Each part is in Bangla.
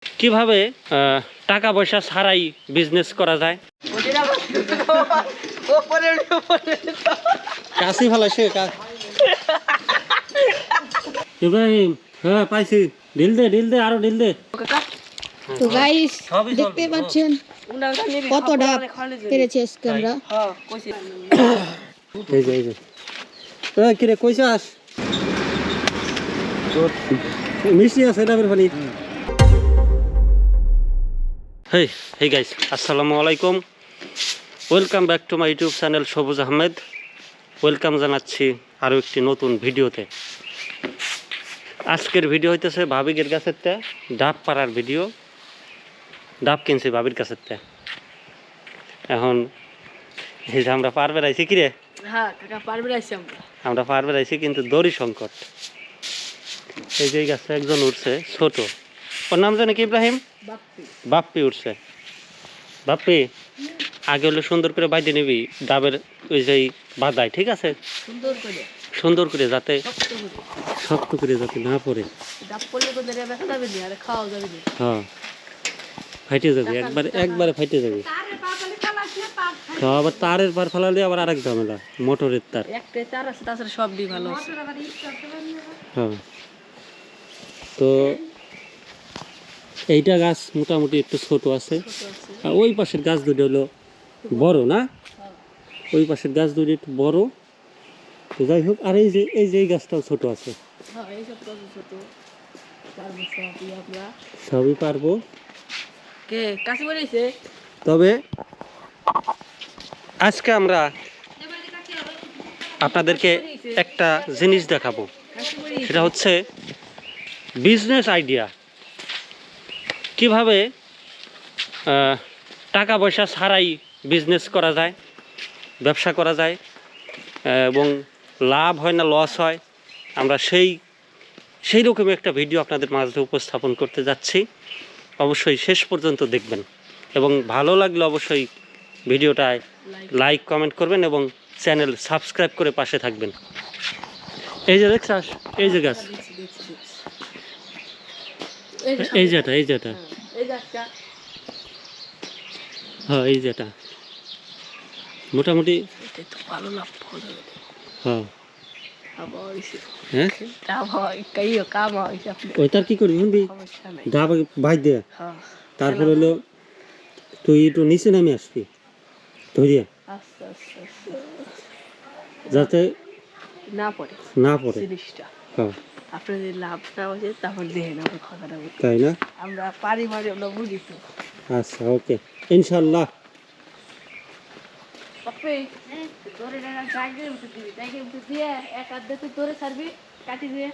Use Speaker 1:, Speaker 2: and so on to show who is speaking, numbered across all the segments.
Speaker 1: কিভাবে টাকা পয়সা ছাড়াই বিজনেস করা যায়? কাশি ফেলাইছে ইব্রাহিম। হ্যাঁ পাইছি, ঢিল দে আরো ঢিল দে।
Speaker 2: তো গাইস দেখতে পাচ্ছেন কত ডাব পেরেছে আজকে আমরা।
Speaker 1: এই যে কিরে কইছাস? মিষ্টি আছে ডাবের পানি। হেই গাইস, আসসালামু আলাইকুম। Welcome back to my YouTube channel সবুজ আহমেদ। ওয়েলকাম জানাচ্ছি আরও একটি নতুন ভিডিওতে। আজকের ভিডিও হইতেছে ভাবিকের গাছেরটা ডাব পাড়ার ভিডিও। ডাব কিনছি ভাবির গাছেরটা। এখন এই যে আমরা পার বেড়াইছি, কিরে আমরা পার বেড়াইছি কিন্তু দড়ি সংকট। এই যে গাছটা একজন উঠছে ছোট, ওর নাম জানে কি ইব্রাহিম? বাপ্পি উঠছে। বাপ্পি আগে হলে সুন্দর করে বাইতে নিবি ডাবের ওই যে বাদায়, ঠিক আছে? সুন্দর করে যাতে শক্ত করে যাতে না পড়ে। হ্যাঁ ফাইটে যাবে, একবারে ফাইটে যাবে। আবার তারের পার ফেলালে আবার আরেক ঝামেলা, মোটরের তার। হ্যাঁ, তো এইটা গাছ মোটামুটি একটু ছোট আছে, আর ওই পাশের গাছ দুটো হলো বড় না, ওই পাশের গাছ দুটো একটু বড়। তো যাই হোক, আর এই যে গাছটাও ছোট আছে। সবই পারবো, তবে আজকে আমরা আপনাদেরকে একটা জিনিস দেখাবো। সেটা হচ্ছে বিজনেস আইডিয়া। কিভাবে টাকা পয়সা ছাড়াই বিজনেস করা যায়, ব্যবসা করা যায়, এবং লাভ হয় না লস হয়, আমরা সেই রকমই একটা ভিডিও আপনাদের মাঝে উপস্থাপন করতে যাচ্ছি। অবশ্যই শেষ পর্যন্ত দেখবেন এবং ভালো লাগলে অবশ্যই ভিডিওটায় লাইক কমেন্ট করবেন এবং চ্যানেল সাবস্ক্রাইব করে পাশে থাকবেন। এই যে দেখছাস, এই যে গাছ, এই যেটা হ্যাঁ, এই যেটা মোটামুটি হ্যাঁ ওইটার কি করবি শুনবি, ডাব ভাই দে। তারপর হলো তুই একটু নিচে নামে আসবি ধরিয়া, যাতে না পড়ে। হ্যাঁ
Speaker 2: আপনাদের লাভ না হয়েছে তখন দেখে নেবো কথাটা,
Speaker 1: তাই না?
Speaker 2: আমরা পারি মারি আমরা বুঝি তো।
Speaker 1: আচ্ছা, ওকে, ইনশাল্লাহ।
Speaker 2: এক হাত ধরে ছাড়বি, কাটি দিয়ে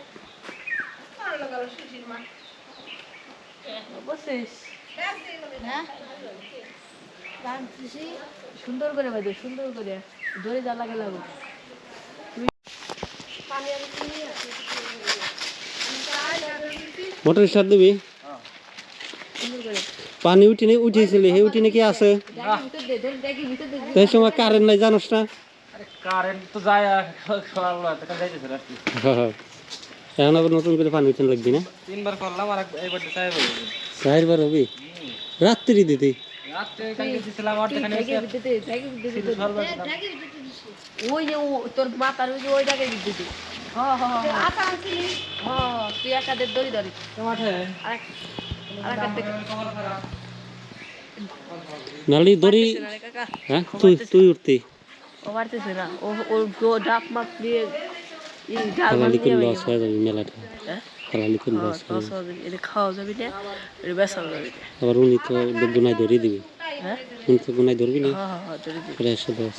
Speaker 2: সুন্দর করে ভাই, সুন্দর করে ধরে যা লাগে লাগো।
Speaker 1: মোটর স্টার্ট দিবি, পানি উঠেছিলি, হে উঠিনে কি আছে? সেই সময় কারেন্ট নাই, জানোস না? এখন আবার নতুন করে পানি উঠেন লাগবি না?
Speaker 3: 3 বার করলাম আর এইবার
Speaker 1: 4 বার হবি রাত্রি দিদি।
Speaker 2: ওই যে তোর মাথার ওই যে ওইটাকে দিতে তুই একাদের দড়ি ধরি
Speaker 1: নালি দড়ি। হ্যাঁ, তুই উঠতি
Speaker 2: ও মারতেছে না, ও ডাক মাপ দিয়ে
Speaker 1: হালালি করে লস হয়ে যাবে মেলাটা। হালালি করে লস হয়ে যাবে,
Speaker 2: এটা খাওয়া যাবে না, এটা বেচা যাবে না।
Speaker 1: আবার উনি তো গুনাই ধরিয়ে দিবি।
Speaker 2: হ্যাঁ,
Speaker 1: উনি তো গুনাই ধরবি না।
Speaker 2: ধরে দিবি।
Speaker 1: 110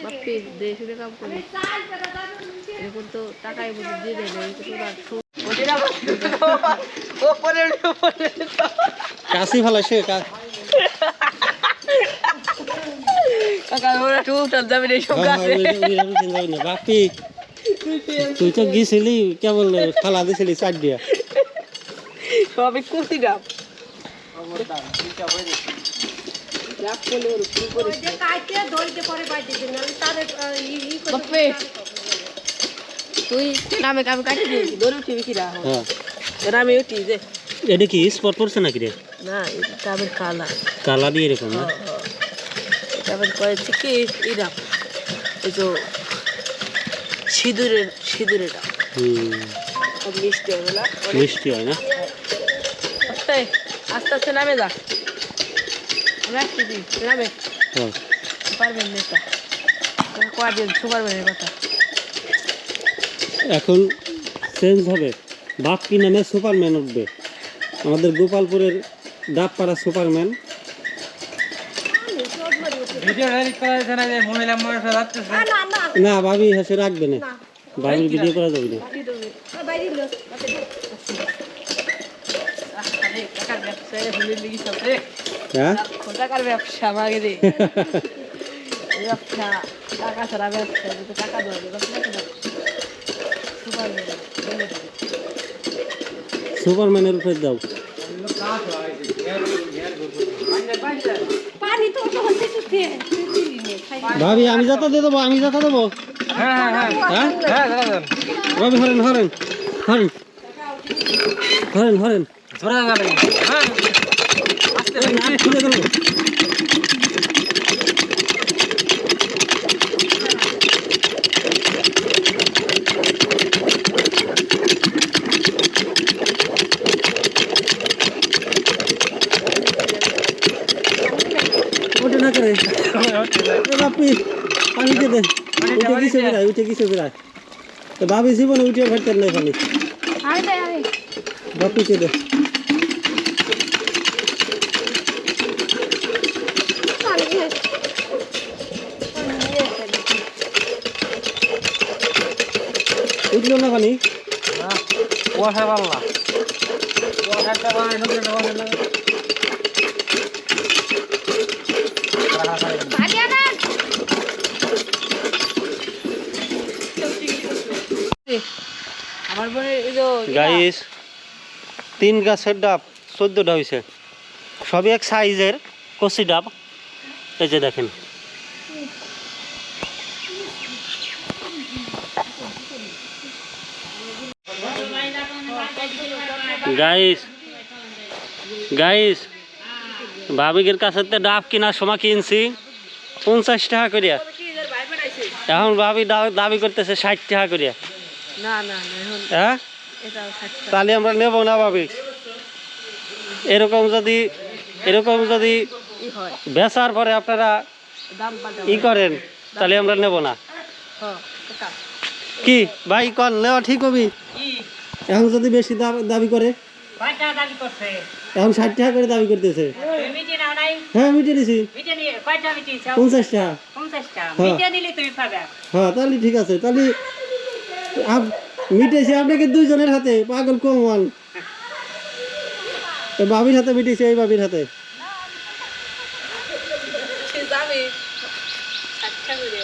Speaker 2: বাপ্পি দেশে কাম করি, এরকম তো টাকাই বুঝে দিয়ে দেবে।
Speaker 1: কাশি ফেলাইছে বাপি। তুই তো গেছিলি কেবল খালা দিছিলি 4 দিয়া
Speaker 2: সবই কুর্তি ডাব। তুই নামে কামে কাটি দিয়েছি, দৌড়ে উঠিবি কিরা? আমি উঠি যে
Speaker 1: এটা কি স্পট পড়ছে নাকি রে?
Speaker 3: না ডাবের কালা
Speaker 1: কালা দিয়ে এরকম না?
Speaker 3: ডাবের কয়েছে কি এরা এই যে সিঁদুরের ডাব খুব মিষ্টি হয় না
Speaker 1: মিষ্টি হয় না?
Speaker 3: আস্তে আস্তে আস্তে নামে যা আমরা আসতেছি নামে
Speaker 1: হ্যাঁ।
Speaker 3: পারবেন না এটা কয়দিন সুপারবেন এর কথা
Speaker 1: এখন চেঞ্জ হবে, বাপ্পি নামে সুপারম্যান উঠবে, আমাদের গোপালপুরের ডাবপাড়া সুপারম্যান। না ভাবি হাসে রাখবে না, ভাবির ভিডিও করা যাবে না। হ্যাঁ
Speaker 3: টাকার ব্যবসা আমাকে রে ব্যবসা টাকা ছাড়া ব্যবসা টাকা দেওয়া
Speaker 1: সুপারম্যানের উপরে দাও। ভাবি আমি যাতা দিয়ে দেবো, আমি যাতা দেবো। হ্যাঁ ভাবি হরেন হরেন হরেন হরেন হরেন খুলে দেবো। ওটা না করে বাপি পানিতে দে, উঠে গেছে বেড়ায়, উঠে গেছে বেড়ায়। তো ভাবি জীবনে উঠে ভাবতেন না পানি, বাপিকে দে। উঠলো না পানি?
Speaker 4: কুয়াশা পাল্লা
Speaker 3: আমার বোনের এই যে
Speaker 1: গাইস 3 গাছের ডাব 14টা হয়েছে, সবই এক সাইজের কচি ডাব। এই যে দেখেন গাইস, গাইস ভাবিকের কাছে ডাব কেনার সময় কিনছি 50 টাকা করিয়া, এখন ভাবি দাবি করতেছে 60 টাকা করিয়া।
Speaker 3: না না এখন
Speaker 1: হ্যাঁ
Speaker 3: এটা 60 টাকা
Speaker 1: তাহলে আমরা নেব না ভাবি, এরকম যদি
Speaker 3: ই হয়
Speaker 1: বেচার পরে আপনারা
Speaker 3: দাম পাল্টা
Speaker 1: ই করেন তাহলে আমরা নেব না।
Speaker 3: হ্যাঁ টাকা
Speaker 1: কি ভাই কন নেওয়া ঠিক হবি? এখন যদি বেশি দাবি করে, এখন 60 টাকা করে দাবি করতেছে। হ্যাঁ মিটে দিছি 50 টাকা। হ্যাঁ তাহলে ঠিক আছে, তাহলে মিটেছি আপনাকে দুইজনের হাতে, পাগল কমান বাবির হাতে মিটেছি, এই বাবির হাতে।
Speaker 3: যাবে 60 টাকা করে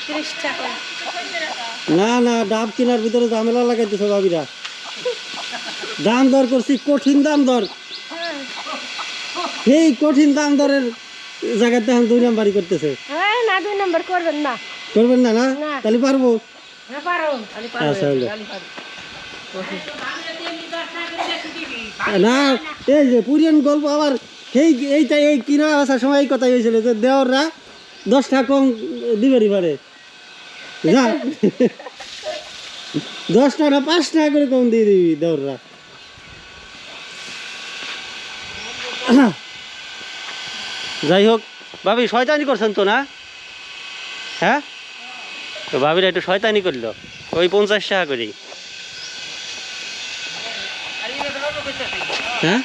Speaker 3: 30 টাকা
Speaker 1: না না ডাব কেনার ভিতরে ঝামেলা লাগাইতেছে ভাবিরা, দাম দর করছি কঠিন দাম দর, এই কঠিন দাম দরের জায়গাতে এখন 2 নাম্বারই করতেছে।
Speaker 3: না 2 নাম্বার করবেন না
Speaker 1: করবেন না? না তাহলে পারবো।
Speaker 3: হ্যাঁ পারো খালি
Speaker 1: আচ্ছা হলো
Speaker 3: পারো
Speaker 1: না, এই যে পুরিয়ান গল্প আবার এই কিনা আসার সময় এই কথাই হয়েছিল যে দেওয়াররা 10 টাকা কম দিবেরই পারে, যা 10 টাকা 5 টাকা করে কম দিয়ে দিবি দেওয়াররা। যাই হোক ভাবি শয়তানি করছেন তো না? হ্যাঁ তো ভাবিরা একটু শয়তানি করলো ওই 50 টাকা করি। হ্যাঁ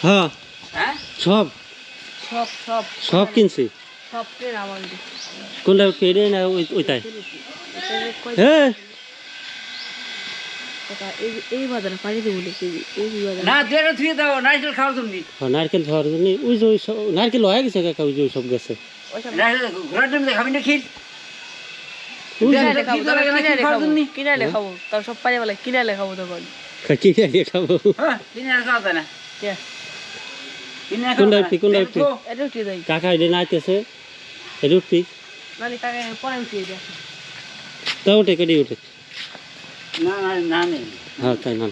Speaker 1: হ্যাঁ সব
Speaker 3: সব সব
Speaker 1: সব কিনছি।
Speaker 3: সব ট্রেন আমাদের
Speaker 1: কোনটা কেড়ে না ওইটাই? হ্যাঁ
Speaker 3: এই বাজারে পানি দেবো কেজি এই বাজারে
Speaker 4: না দেড় থুয়ে দাও নারকেল খাওয়ার জন্য
Speaker 1: নারকেল খাওয়ার জন্য ওই যে নারকেল হয়ে গেছে কাকা, ওই যে সব গেছে
Speaker 4: ঘোরার জন্য খাবি না ক্ষীর
Speaker 3: কিনালে খাবো তার সব পানি বলে কিনালে খাবো তখন
Speaker 1: কিনে খাবো। কোনটা
Speaker 3: এটা উঠিয়ে দেয়
Speaker 1: কাকা এটা নাইতেছে, এটা উঠবি
Speaker 3: মানে কাকা পরে উঠিয়ে দেয়
Speaker 1: তা ওঠে কেটে ওঠে।
Speaker 4: না না না নেই
Speaker 1: হ্যাঁ তাই না,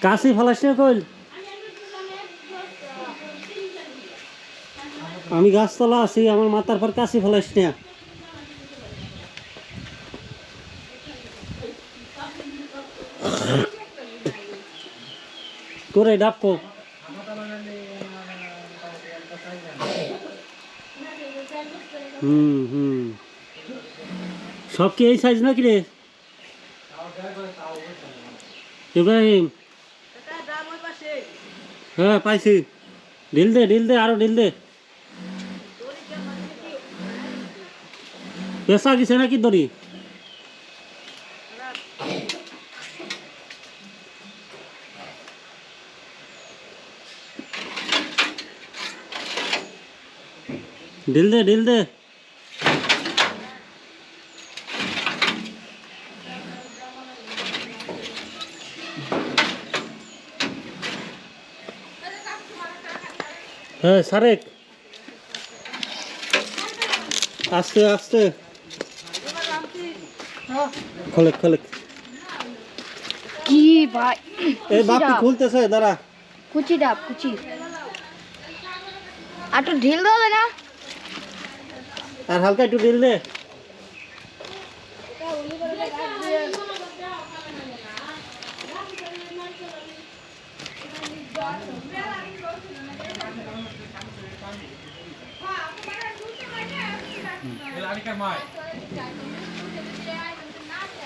Speaker 1: কাশি ফেলাস না কইল, আমি গাছতলা আছি, আমার মাথার পর কাশি ফেলাস না। করে ডাকো সব কি এই সাইজ নাকি রে ইব্রাহিম? হ্যাঁ পাইছি, ঢিল দে আরো ঢিল দে। পেশা গেছে নাকি দড়ি? ঢিল দে। হ্যাঁ সারেক, আস্তে আস্তে খোলেক।
Speaker 2: কি ভাই,
Speaker 1: এই বাপি খুলতেছে, দাঁড়া।
Speaker 2: কুচি ডাব কুচি, আর একটু ঢিল দেবে না?
Speaker 1: আর হালকা একটু ঢিল দে।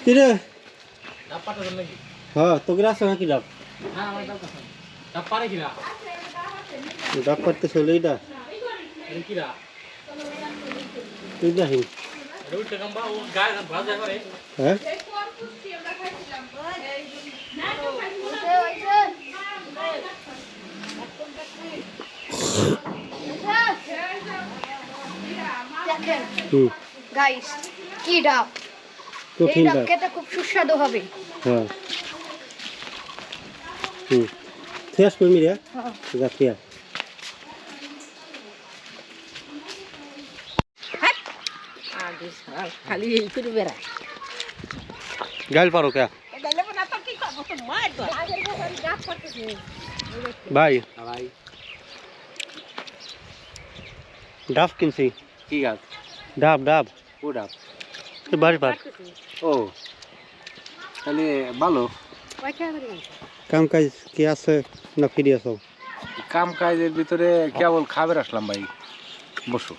Speaker 1: কিরে হ্যাঁ তোকে আসছে নাকি ডাব? ডাব পারতে চলে এইটা ইব্রাহিম। হ্যাঁ
Speaker 2: গাইস কি ডাব, এই
Speaker 1: কঠিন
Speaker 2: ডাব
Speaker 1: ডাব।
Speaker 2: খেতে খুব সুস্বাদু হবে।
Speaker 1: হ্যাঁ থিয়াস করবি রে,
Speaker 2: হ্যাঁ।
Speaker 1: যা থিয়া।
Speaker 3: খালি এই করে বেড়ায়।
Speaker 1: গাইল পারো কে ভাই? ডাব কিনছি।
Speaker 4: কি গাছ?
Speaker 1: ডাব
Speaker 4: ও ডাব।
Speaker 1: বাড়ি পার।
Speaker 4: ও তাহলে ভালো।
Speaker 1: কাম কাজ কি আছে না ফিরে আসো?
Speaker 5: কাম কাজের ভিতরে কেবল খাবার আসলাম ভাই, বসো।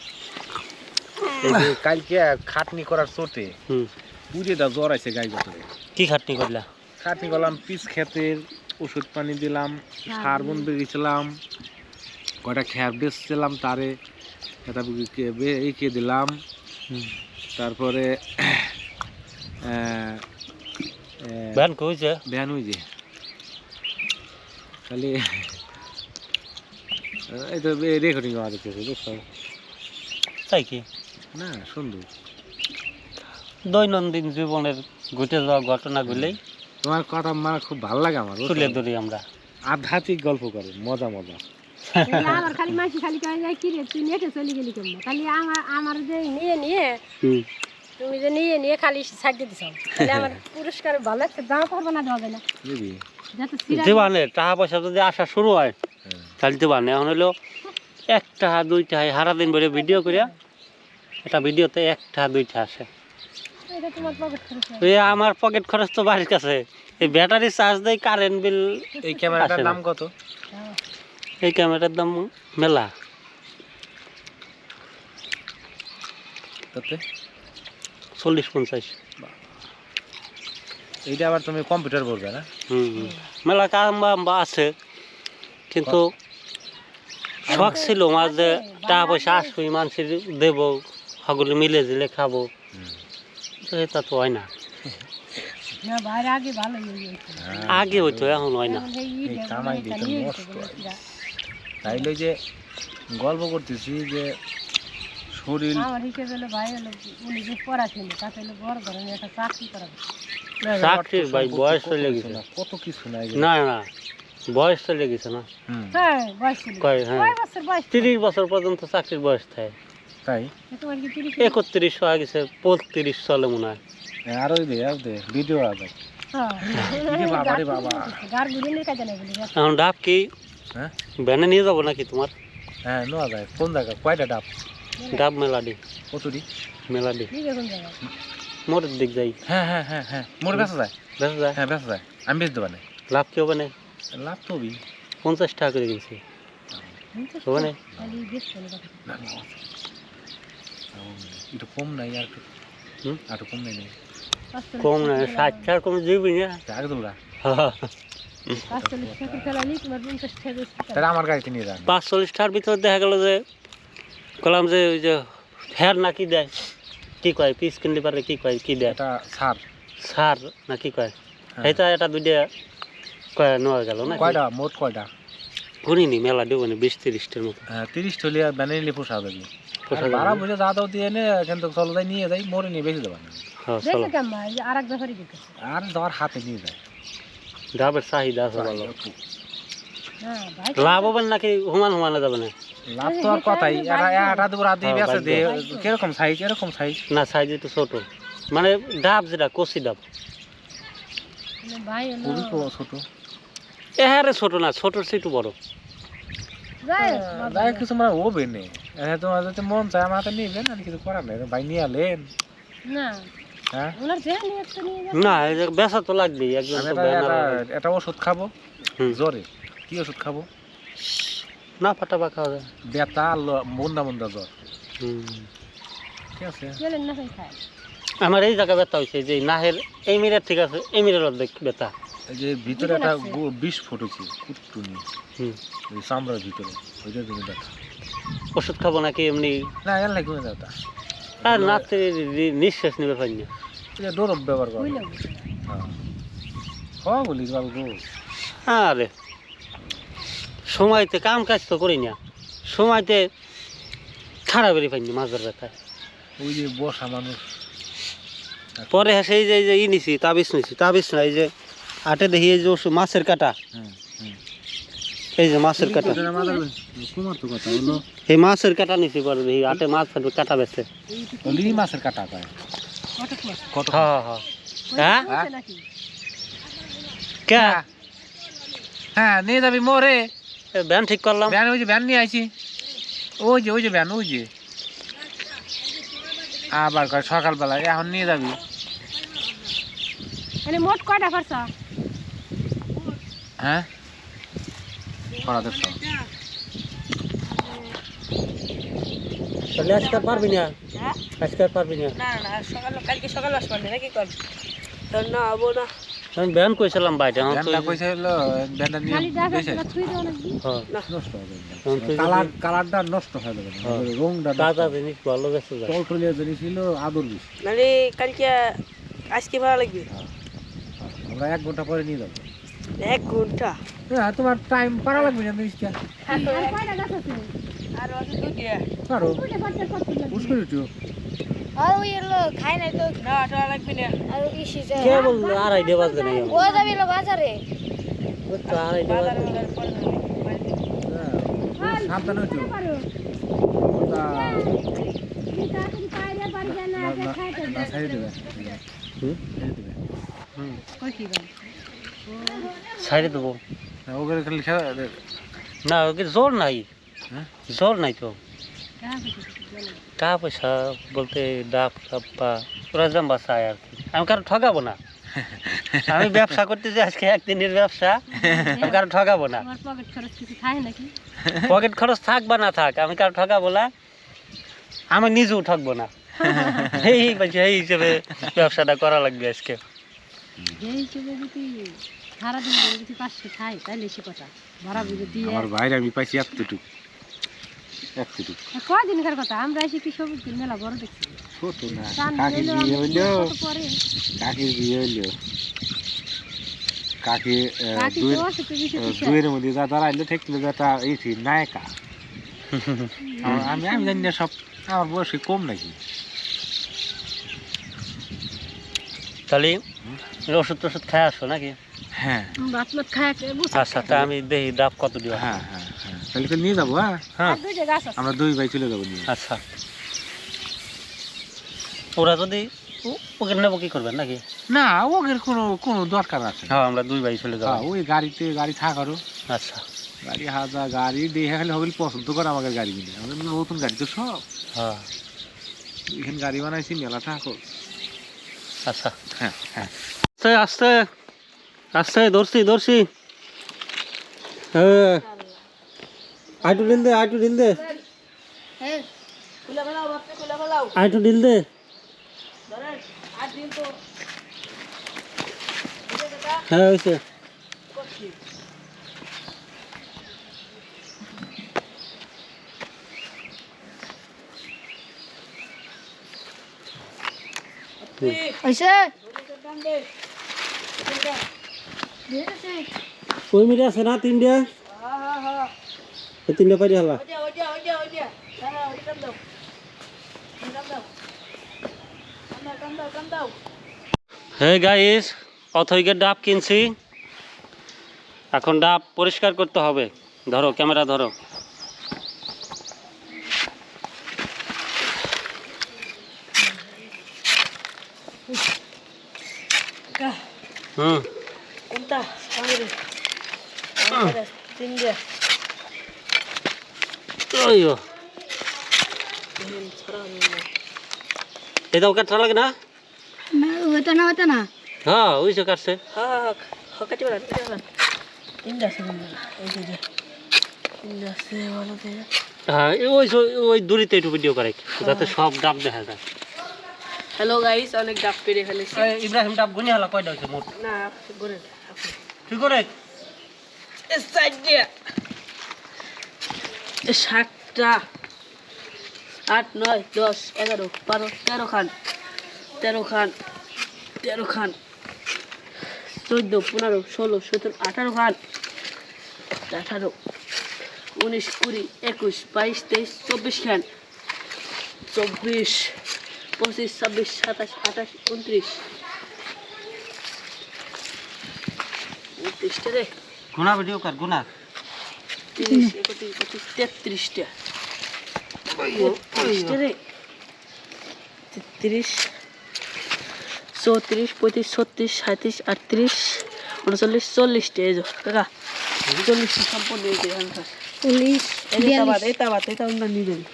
Speaker 5: এই যে কালকে খাটনি করার চোটে পুজোটা জ্বর আছে গাই ভিতরে।
Speaker 1: কি খাটনি করলা?
Speaker 5: খাটনি করলাম, পিস ক্ষেতের ওষুধ পানি দিলাম, সার বন বেরিয়েছিলাম, কয়টা খ্যাপ বেচছিলাম, তারে এটা এঁকে দিলাম। তারপরে
Speaker 1: ব্যান কইছে
Speaker 5: ব্যান ওই যে খালি এই তো রেকর্ডিং আমাদের কাছে দেখছো
Speaker 1: তাই কি
Speaker 5: না? সুন্দর
Speaker 1: দৈনন্দিন জীবনের ঘটে যাওয়া ঘটনাগুলোই
Speaker 5: তোমার কথা আমার খুব ভালো লাগে, আমার
Speaker 1: তুলে ধরি আমরা।
Speaker 5: আধ্যাত্মিক গল্প করে, মজা মজা।
Speaker 6: আমার খালি মাসি খালি কয়ে যায় কি রে তুই নেটে চলে গেলি কেমন, খালি আমার যে নিয়ে তুমি যে নিয়ে খালি সাইড দিয়ে দিছ, তাহলে আমার পুরস্কার ভালো একটা দাম পারবো না, হবে না
Speaker 5: বুঝলি?
Speaker 1: দেবানে টাকা পয়সা যদি আসা শুরু হয় তাহলে দেবানে। এখন হলো 1 টাকা 2 টাকা সারাদিন ভরে ভিডিও করিয়া একটা ভিডিওতে 1 টাকা 2 টাকা আসে।
Speaker 6: এটা তোমার পকেট খরচ হয়।
Speaker 1: এই আমার পকেট খরচ তো বাড়ির কাছে, এই ব্যাটারি চার্জ দেয়, কারেন্ট বিল।
Speaker 5: এই ক্যামেরাটার দাম কত?
Speaker 1: এই ক্যামেরার দাম মেলা,
Speaker 5: তাতে
Speaker 1: 40-50।
Speaker 5: এইটা আবার তুমি কম্পিউটার করবে না?
Speaker 1: মেলা কাম বা আছে, কিন্তু শখ ছিল মাঝে টাকা পয়সা আসবে, মানুষের দেবো, সকলে মিলে জিলে খাবো, তো এটা তো হয় না।
Speaker 6: না বাইরে আগে ভালো
Speaker 1: আগে হইতো, এখন হয় না।
Speaker 5: এই কামাই দিতে নষ্ট হয়। তাইলে যে গল্প করতেছি যে শরীর
Speaker 6: আমার হিসেবে হলো ভাই হলো উনি যে পড়াশোনা তাতে হলো বড় ধরনের একটা চাকরি করা,
Speaker 1: চাকরির ভাই বয়স হয়ে গেছে,
Speaker 5: কত কিছু নাই।
Speaker 1: না না বয়স চলে গেছে না
Speaker 6: হ্যাঁ বয়স ছিল।
Speaker 1: কয় হ্যাঁ
Speaker 6: কয় বছর বয়স?
Speaker 1: 30 বছর পর্যন্ত চাকরির বয়স থাকে
Speaker 5: তাই
Speaker 6: তোমার কি 30?
Speaker 1: 31 হয়ে গেছে 35 চলে মনে হয়
Speaker 5: আর ওই দে ভিডিও আছে
Speaker 6: হ্যাঁ
Speaker 5: ইরে বাবা রে বাবা
Speaker 6: গার গুলিনের কাজে নাই বলি।
Speaker 1: এখন ডাব কি
Speaker 5: হ্যাঁ
Speaker 1: ভ্যানে নিয়ে যাবো নাকি তোমার
Speaker 5: হ্যাঁ নেওয়া যায় কোন জায়গা কয়টা ডাব
Speaker 1: ডাব মেলাডি
Speaker 5: কতটি
Speaker 1: মেলাডি
Speaker 6: ঠিক আছে কোন জায়গায়?
Speaker 1: মোড়ের দিক যাই
Speaker 5: হ্যাঁ মোর বেচা যায়
Speaker 1: বেশ যায়
Speaker 5: হ্যাঁ বেচা যায় আমি বেচ দেবো না
Speaker 1: লাভ কি হবে না
Speaker 5: লাভ তো হবি
Speaker 1: 50 টাকা করে কিনছি হবে না
Speaker 6: খালি বেশ চলে কথা।
Speaker 5: একটু কম নাই আর একটু
Speaker 1: হুম?
Speaker 5: আর একটু কম নাই নেই
Speaker 1: কম না 60 টাকা কম দিবি না
Speaker 5: আগে তোমরা
Speaker 6: 45 টাকা ফেলালি তোমার 50 টাকা বেশি।
Speaker 5: তাহলে আমার গাড়িতে নিয়ে যান
Speaker 1: 45 টাকার ভিতরে দেখা গেল যে কলাম যে ওই যে ফের নাকি দেয় কি কয় পিস কিনলে পারে কি কয় কি দেয়
Speaker 5: এটা ছাড়
Speaker 1: সার না কি কয়
Speaker 5: হ্যাঁ।
Speaker 1: এইটা এটা দুইটা কয় নেওয়া গেল না
Speaker 5: কয়টা মোট কয়টা
Speaker 1: শুনিনি মেলা দেবো না 20-30টার মতো
Speaker 5: হ্যাঁ 30 টলি ব্যানে নিলে পোষা যাবে
Speaker 1: পোষা
Speaker 5: ভাড়া
Speaker 1: যাবে।
Speaker 5: বুঝে যা দাও দিয়ে নে কিন্তু চলো যাই নিয়ে যাই মোড়ে নিয়ে বেশি দেবা না
Speaker 1: হ্যাঁ চলো
Speaker 6: দেখে কেমন এই যে আরেক ব্যাপারই দেখে।
Speaker 5: আর তোমার হাতে নিয়ে যায়
Speaker 1: ডাবের চাহিদা আছে ভালো
Speaker 6: হ্যাঁ ভাই
Speaker 1: লাভ হবে নাকি হুমানে যাবে না
Speaker 5: লাভ তো আর কথাই এটা দুপুর রাতে
Speaker 1: হ্যাঁ,
Speaker 5: বেঁচে দে
Speaker 1: ভাগ্য।
Speaker 5: কিরকম সাইজ এরকম সাইজ
Speaker 1: না সাইজ একটু ছোট মানে ডাব যেটা কচি ডাব
Speaker 6: ভাই হলো
Speaker 5: খুবই ছোট
Speaker 1: এহারে ছোট না ছোটর চেয়ে একটু বড়
Speaker 6: যাই
Speaker 5: যাই কিছু মানে ও বেনে তোমার যদি মন চায় আমার হাতে নিবেন আর কিছু করার নেই ভাই নিয়ে আলেন
Speaker 6: না
Speaker 5: হ্যাঁ
Speaker 6: ওনার যে নিয়ে একটা নিয়ে যাবে।
Speaker 1: না এই যে বেচা তো লাগবেই একজন
Speaker 5: আমি
Speaker 1: তো
Speaker 5: এটা
Speaker 1: ব্যানার
Speaker 5: এটা- এটা ওষুধ খাবো
Speaker 1: হুম।
Speaker 5: জ্বরে কি ওষুধ খাবো
Speaker 1: না পাটা পাকা হবে
Speaker 5: ব্যথা মন্দা মন্দা জ্বর ঠিক আছে
Speaker 6: গেলেন না খাই খায়।
Speaker 1: আমার এই জায়গা ব্যথা হয়েছে যে নাহের এই মিরের ঠিক আছে এই মিরের অর্ধেক ব্যথা
Speaker 5: এই যে ভিতরে একটা বিষ ফুটেছে কুটকুনি
Speaker 1: হুম
Speaker 5: ওই চামড়ার ভিতরে ওইটা তুমি ব্যথা
Speaker 1: ওষুধ খাবো নাকি এমনি
Speaker 5: না এর লাগে কোনো ব্যথা
Speaker 1: আর নাচতে নিঃশ্বাস নেবে পারি না
Speaker 5: এটা ডোরব ব্যবহার করে
Speaker 6: বুঝলাম।
Speaker 5: হ্যাঁ বলি বাবু গো
Speaker 1: আরে সময়তে কাম কাজ তো করি না সময়তে খারাপ বেরিয়ে পাইনি মাছের ব্যথায়
Speaker 5: ওই যে বসা মানুষ
Speaker 1: পরে সেই যে ই নিছি তাবিজ না এই যে হাটে দেখি এই যে মাছের কাটা
Speaker 5: হুম
Speaker 1: এই যে মাছের কাটা
Speaker 5: কুমার তো কথা হলো
Speaker 1: এই মাছের কাটা নিছি পরে দেখি হাটে মাছের কাটা বেছে
Speaker 5: ওলি মাছের কাটা পায়
Speaker 6: কটক মাছ।
Speaker 5: কত
Speaker 1: হ্যাঁ হ্যাঁ হ্যাঁ
Speaker 6: বলছে নাকি?
Speaker 1: কে
Speaker 5: হ্যাঁ নিয়ে যাবি মোরে
Speaker 1: ব্যান ঠিক করলাম
Speaker 5: ভ্যান ওই যে ভ্যান নিয়ে আইছি ওই যে ভ্যান ওই যে আবার কয় সকালবেলা এখন নিয়ে যাবি
Speaker 6: মানে মোট কয়টা খরচা?
Speaker 5: হ্যাঁ পড়াতে
Speaker 1: তাহলে আজকে আর পারবি না আজকে আর পারবি না
Speaker 3: না না কালকে সকাল আসবেন নাকি কল না আবো না
Speaker 1: আমি ব্যান কইছিলাম বাইরে আমার তো
Speaker 5: ভ্যানটা কইছে হলো ভ্যানটা নিয়ে
Speaker 6: খালি দেখা
Speaker 5: বেশে
Speaker 6: ছুঁই দেওয়া নাকি?
Speaker 1: হ্যাঁ
Speaker 5: নষ্ট হবে
Speaker 1: এখন তুই
Speaker 5: কালারটা নষ্ট হয়ে যাবে
Speaker 1: হ্যাঁ।
Speaker 5: রংটা
Speaker 1: তাজা জিনিস ভালো গেছে যায়
Speaker 5: টলটলিয়া জিনিস ছিল আদর বিষ
Speaker 3: নাহলে কালকে আজকে ভালো লাগবে
Speaker 5: আমরা 1 ঘন্টা পরে নিয়ে যাবো
Speaker 3: 1 ঘন্টা
Speaker 5: হ্যাঁ তোমার টাইম পারা লাগবে না জিনিসটা
Speaker 6: আর কয়টা গাছ আছে?
Speaker 3: আর অত দুটিয়া
Speaker 5: পারো
Speaker 6: দুইটা পাঁচটা কত লাগবে?
Speaker 5: মুশকিল একটু
Speaker 7: আর ওই হলো খাই নাই তো
Speaker 3: না ওটা লাগবে না
Speaker 7: আর ইসি যায়
Speaker 1: কে বললো আড়াই ডে বাজে নাই
Speaker 7: ও যাবি হলো বাজারে
Speaker 1: ওই তো আড়াই ডে
Speaker 3: বাজার
Speaker 1: বাজে
Speaker 3: বাজার পরে
Speaker 5: হ্যাঁ, সাবধানে একটু
Speaker 6: পারো।
Speaker 5: তা
Speaker 6: তুমি তাড়াতাড়ি বাইরে বাড়ি যায় না, আগে খাইতে
Speaker 5: না সাইড দেবে
Speaker 1: হুম?
Speaker 5: সাইড দেবে
Speaker 6: কই কি বল?
Speaker 1: ছাইড়ে দেবো
Speaker 5: হ্যাঁ, ওগুলো খালি খেলা
Speaker 1: না ওকে জোর নাই
Speaker 5: হ্যাঁ?
Speaker 1: জোর নাই তো
Speaker 6: টাকা পয়সা কিছু দেয় না।
Speaker 1: টাকা পয়সা বলতে ডাব টাব বা ওরা দাম বাসায় আর কি আমি কারো ঠকাবো না আমি ব্যবসা করতেছি আজকে একদিনের ব্যবসা আমি কারো ঠকাবো না
Speaker 6: আমার পকেট খরচ কিছু খায় নাকি?
Speaker 1: পকেট খরচ থাক বা না থাক আমি কারো ঠকাবো না আমি নিজেও ঠকবো না এই হিসেবে ব্যবসাটা করা লাগবে আজকে
Speaker 6: যে হিসেবে যদি সারাদিন ধরে যদি 500 খাই তাহলে সে কথা ভাড়া বুঝে দিয়ে
Speaker 5: আমার ভাইরা আমি পাইছি এতটুকু
Speaker 6: কদিনকার কথা আমরা এসে কি সবুজ মেলা বড় দেখছি
Speaker 5: ছোট না
Speaker 6: চান
Speaker 5: কাকি
Speaker 6: দিলো
Speaker 5: বিয়ে
Speaker 6: আমি
Speaker 5: হইলো
Speaker 6: কত পরে
Speaker 5: কাকির বিয়ে হইলো কাকি
Speaker 6: কাকি তো আছে তো বেশি কিছু
Speaker 5: দুয়ের মধ্যে যা দাঁড়াইলো ঠেকলো যেটা এই নায়িকা আমি জানি না সব আমার বয়সে কম নাকি
Speaker 1: তাহলে ওষুধ টষুধ খাই আসো নাকি
Speaker 5: হ্যাঁ
Speaker 6: ভাত মাত খায় বুঝছি
Speaker 1: আচ্ছা তা আমি দেখি ডাব কত দিব।
Speaker 5: হ্যাঁ হ্যাঁ হ্যাঁ তাহলে তো নিয়ে যাবো। হ্যাঁ
Speaker 1: হ্যাঁ
Speaker 6: আর দুইটা গাছ আছে
Speaker 5: আমরা 2 ভাই চলে যাবো নিয়ে।
Speaker 1: আচ্ছা ওরা যদি ওকে নেবো কি করবেন নাকি?
Speaker 5: না ওদের কোনো কোনো দরকার আছে না।
Speaker 1: হ্যাঁ আমরা 2 ভাই চলে
Speaker 5: হ্যাঁ
Speaker 1: যাবো।
Speaker 5: ওই গাড়ি থাকারও
Speaker 1: আচ্ছা
Speaker 5: গাড়ি হাজার গাড়ি দেখে খালি হবে পছন্দ করে আমাদের গাড়ি কিনে আমাদের নতুন গাড়ি তো সব
Speaker 1: হ্যাঁ
Speaker 5: এখানে গাড়ি বানাইছি মেলা থাকো।
Speaker 1: আচ্ছা
Speaker 5: হ্যাঁ হ্যাঁ
Speaker 1: আস্তে আস্তে আস্তে ধরছি হ্যাঁ আইটু ডিল দে
Speaker 2: হ্যাঁ
Speaker 3: খুলে ফেলাও বাপকে খুলে ফেলাও
Speaker 1: আইটু ডিল দে।
Speaker 3: ধরেন আর দিন তো
Speaker 1: হ্যাঁ হয়েছে
Speaker 2: হইছে
Speaker 1: ওই মিলে আছে না 3টা? এই 3টা পারি হলা।
Speaker 3: ওইটা দাঁড়া ওইটা কাম দাও কাম দাও
Speaker 1: হে গাইস অথৈকে ডাব কিনছি, এখন ডাব পরিষ্কার করতে হবে। ধরো ক্যামেরা ধরো। হুম
Speaker 3: কোনটা আঙুরে তিনটা
Speaker 1: ওইও এটা ওকে লাগে না?
Speaker 2: না হইতো না
Speaker 1: হ্যাঁ ওই যে কাটছে।
Speaker 3: হ্যাঁ কাটি বলা তিনটা আছে এই যে তিনটা আছে ভালো করে
Speaker 1: হ্যাঁ ওই দূরিতে একটু ভিডিও করে যাতে সব ডাব দেখা যায়।
Speaker 3: হ্যালো গাইস অনেক ডাব পেরে ফেলেছি।
Speaker 1: ইব্রাহিম ডাব গুনি হলা কয়টা হয়েছে মোট?
Speaker 3: না করে
Speaker 1: ঠিক করে
Speaker 3: এই সাইড দিয়ে 7টা 8 9 10 11 12 13 খান 14 খান 15 16 17 18 খান 18 19 20 21 22 23 24 খান 24 25 26 27 28 29 29টা রে
Speaker 1: গুনা ভিডিও কর গুনা।
Speaker 3: 30 31 32 33টা 33টা রে 33 34 35 36 37 38 39 40টা এই যে কাকা 40টা সম্পূর্ণ এই যে আনসার
Speaker 2: 40
Speaker 3: এটা আমরা নিয়ে যাবি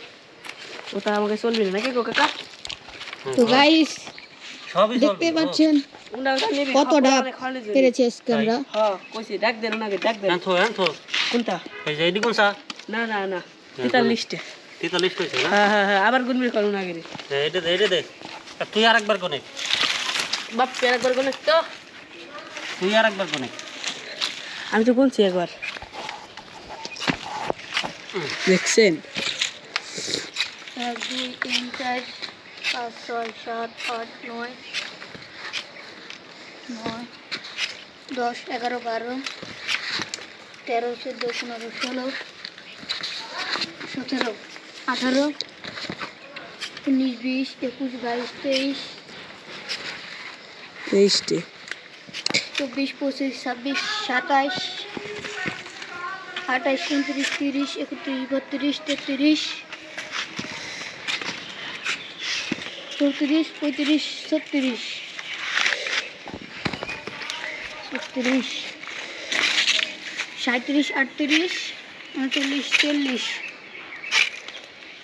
Speaker 3: ওটা আমাকে চলবে না নাকি গো কাকা
Speaker 2: তো গাইস
Speaker 1: সবই
Speaker 2: দেখতে পাচ্ছেন
Speaker 3: ওটা নিবি
Speaker 2: কত ডাব পেরেছে আজকে আমরা।
Speaker 3: হ্যাঁ কইছি ডাক দেন ওনাকে ডাক দেন
Speaker 1: এনথো
Speaker 3: কোনটা
Speaker 1: এই যে এডি কোনসা?
Speaker 3: না 43টা
Speaker 1: 43 হইছে না?
Speaker 3: হ্যাঁ আবার গুনবি করুন আগে রে
Speaker 1: এটা দে আর তুই আরেকবার কোনে,
Speaker 3: বাপ একবার গুনে তো
Speaker 1: তুই আরেকবার কোনে।
Speaker 3: আমি তো বলছি একবার দেখছেন
Speaker 2: 1 2 3 4 5 6 7 8 9 9 10 11 12 13 14 15 16 17 18 19 20 21 22 23
Speaker 3: তেইশটে
Speaker 2: 24 25 26 27 28 29 30 31 32 33 34 35 36 37 37 38 39 40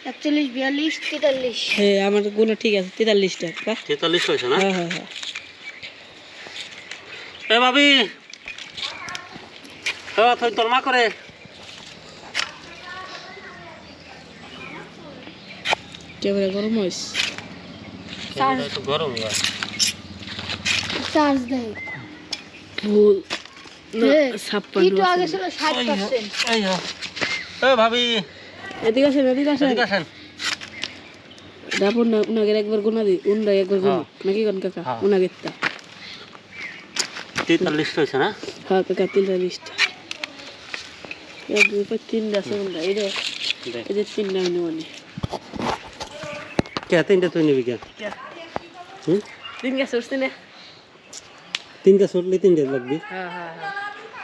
Speaker 2: 41 42 43
Speaker 3: হ্যাঁ আমার গুলো ঠিক আছে 43টা
Speaker 1: 43 হইছে না?
Speaker 3: হ্যাঁ
Speaker 1: এ ভাবি ও তুই তোর মা করে
Speaker 3: ক্যামেরা গরম হইছে
Speaker 1: একটু গরম হয়।
Speaker 2: চার্জ দেয়
Speaker 3: ফুল
Speaker 2: একটু আগে ছিল 60%।
Speaker 1: এই ও ভাবি
Speaker 3: এদিকে আসেন
Speaker 1: এদিকে আসেন।
Speaker 3: ডাবর না উনাকে একবার গুনা দি উনরা একবার গুনা নাকি কোন কাকা
Speaker 1: হ্যাঁ।
Speaker 3: উনাকে তা
Speaker 1: 43 হইছে না?
Speaker 3: হ্যাঁ কাকা 43টা এক দুই পাঁচ তিন আছে উনরা এই
Speaker 1: দেখ
Speaker 3: যে তিন নাম মানে
Speaker 1: কে তিনটা তুই নিবি কে? হুম
Speaker 3: তিন গেছে উঠছে না
Speaker 1: 3 গাছ উঠলে 3 গাছ লাগবে
Speaker 3: হ্যাঁ হ্যাঁ হ্যাঁ